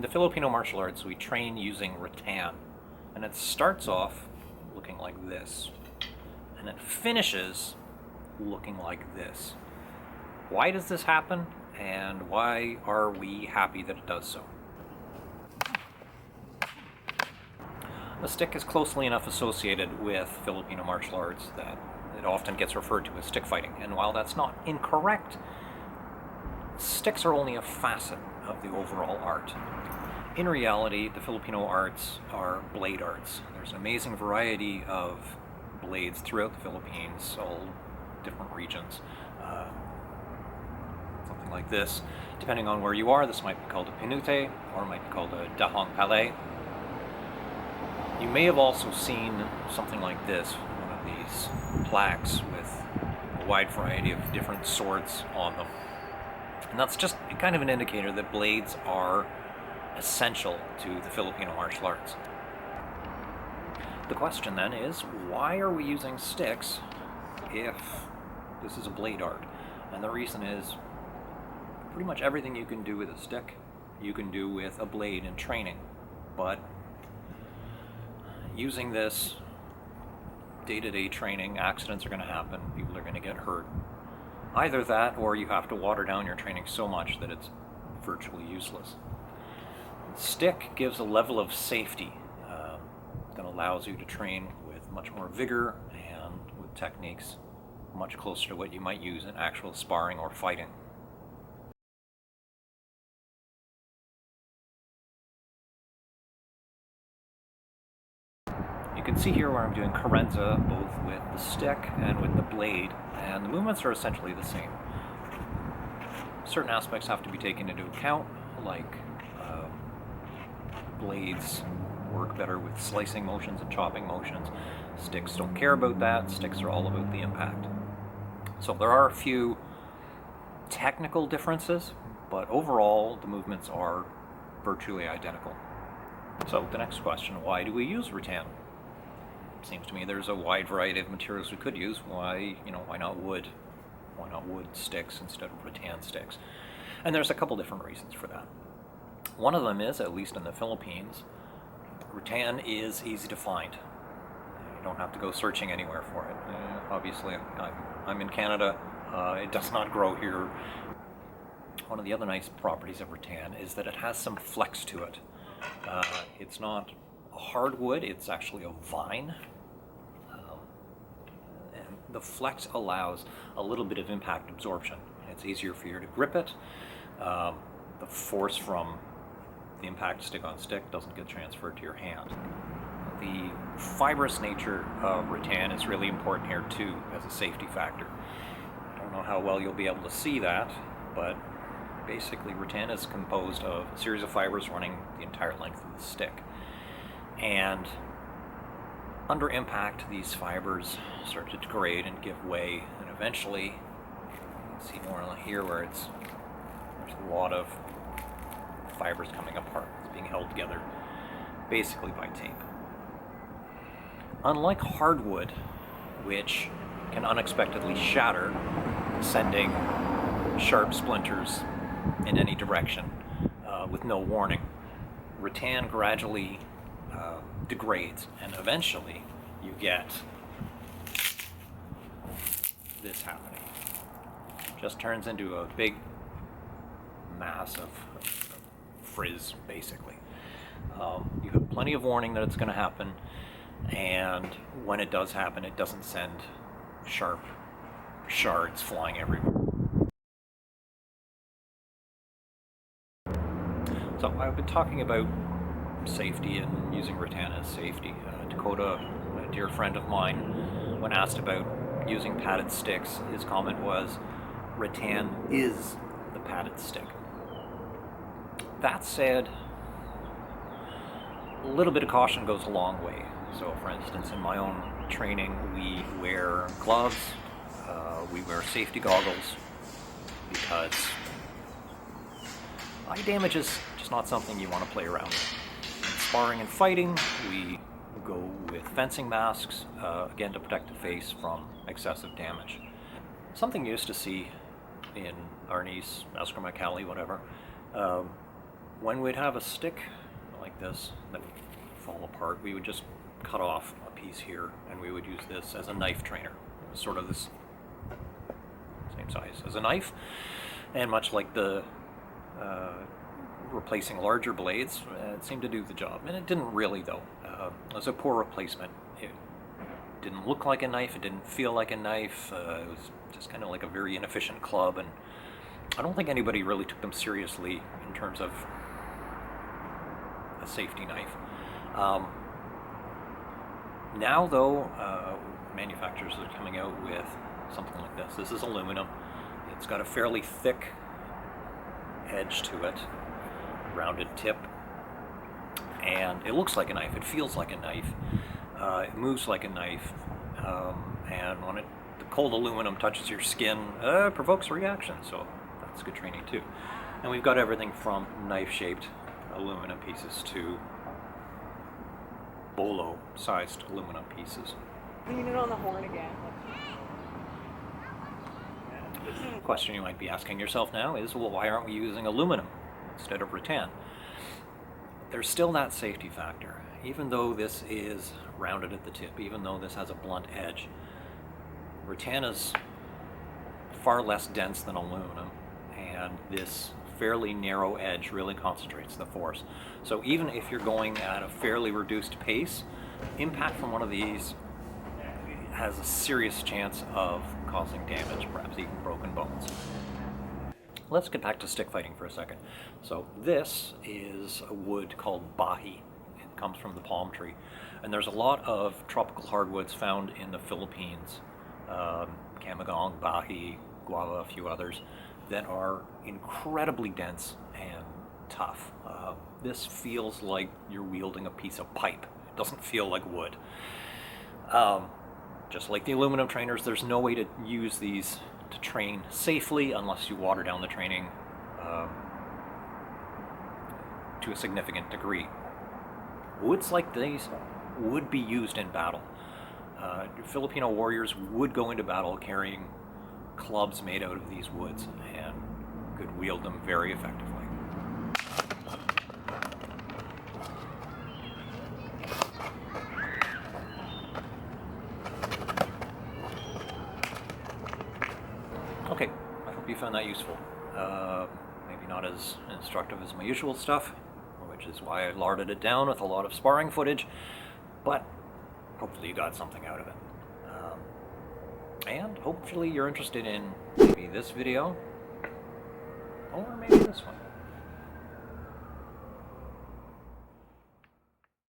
In the Filipino martial arts, we train using rattan, and it starts off looking like this, and it finishes looking like this. Why does this happen, and why are we happy that it does so? A stick is closely enough associated with Filipino martial arts that it often gets referred to as stick fighting, and while that's not incorrect, sticks are only a facet of the overall art. In reality, the Filipino arts are blade arts. There's an amazing variety of blades throughout the Philippines, all different regions. Something like this. Depending on where you are, this might be called a pinute, or it might be called a dahong palay. You may have also seen something like this, one of these plaques with a wide variety of different swords on them. And that's just kind of an indicator that blades are essential to the Filipino martial arts. The question then is, why are we using sticks if this is a blade art? And the reason is, pretty much everything you can do with a stick, you can do with a blade in training. But using this day-to-day training, accidents are going to happen, people are going to get hurt. Either that, or you have to water down your training so much that it's virtually useless. The stick gives a level of safety that allows you to train with much more vigor and with techniques much closer to what you might use in actual sparring or fighting. You can see here where I'm doing carenza both with the stick and with the blade, and the movements are essentially the same. Certain aspects have to be taken into account, like blades work better with slicing motions and chopping motions. Sticks don't care about that. Sticks are all about the impact. So there are a few technical differences, but overall the movements are virtually identical. So the next question, why do we use rattan? Seems to me there's a wide variety of materials we could use. Why not wood? Why not wood sticks instead of rattan sticks? And there's a couple different reasons for that. One of them is, at least in the Philippines, rattan is easy to find. You don't have to go searching anywhere for it. Obviously, I'm in Canada. It does not grow here. One of the other nice properties of rattan is that it has some flex to it. It's not a hardwood, it's actually a vine. And the flex allows a little bit of impact absorption. It's easier for you to grip it. The force from the impact stick on stick doesn't get transferred to your hand. The fibrous nature of rattan is really important here too as a safety factor. I don't know how well you'll be able to see that, but basically rattan is composed of a series of fibers running the entire length of the stick. And under impact, these fibers start to degrade and give way, and eventually, you can see more here where there's a lot of fibers coming apart. It's being held together basically by tape. Unlike hardwood, which can unexpectedly shatter, sending sharp splinters in any direction with no warning, rattan gradually degrades, and eventually you get this happening. It just turns into a big mass of frizz, basically. You have plenty of warning that it's going to happen, and when it does happen, it doesn't send sharp shards flying everywhere. So I've been talking about safety and using rattan as safety. Dakota, a dear friend of mine, when asked about using padded sticks, his comment was, rattan is the padded stick. That said, a little bit of caution goes a long way. So for instance, in my own training, we wear gloves, we wear safety goggles, because eye damage is just not something you want to play around with. In sparring and fighting, we go with fencing masks, again to protect the face from excessive damage. Something you used to see in Arnis, Escrima, whatever, when we'd have a stick like this that would fall apart, we would just cut off a piece here, and we would use this as a knife trainer. It was sort of this same size as a knife, and much like the replacing larger blades, it seemed to do the job, and it didn't really though. It was a poor replacement. It didn't look like a knife, it didn't feel like a knife, it was just kind of like a very inefficient club, and I don't think anybody really took them seriously in terms of a safety knife. Now though, manufacturers are coming out with something like this. This is aluminum. It's got a fairly thick edge to it, rounded tip, and it looks like a knife, it feels like a knife, it moves like a knife, and when the cold aluminum touches your skin, it provokes a reaction, so that's good training too. And we've got everything from knife-shaped aluminum pieces to bolo-sized aluminum pieces. Lean it on the horn again. The question you might be asking yourself now is, well, why aren't we using aluminum instead of rattan? There's still that safety factor. Even though this is rounded at the tip, even though this has a blunt edge, rattan is far less dense than aluminum, and this fairly narrow edge really concentrates the force. So even if you're going at a fairly reduced pace, impact from one of these has a serious chance of causing damage, perhaps even broken bones. Let's get back to stick fighting for a second. So this is a wood called bahi. It comes from the palm tree, and there's a lot of tropical hardwoods found in the Philippines, camagong, bahi, guava, a few others, that are incredibly dense and tough. This feels like you're wielding a piece of pipe. It doesn't feel like wood. Just like the aluminum trainers, there's no way to use these to train safely unless you water down the training to a significant degree. Woods like these would be used in battle. Filipino warriors would go into battle carrying clubs made out of these woods and could wield them very effectively. Okay, I hope you found that useful. Maybe not as instructive as my usual stuff, which is why I larded it down with a lot of sparring footage, but hopefully you got something out of it. And hopefully you're interested in maybe this video, or maybe this one.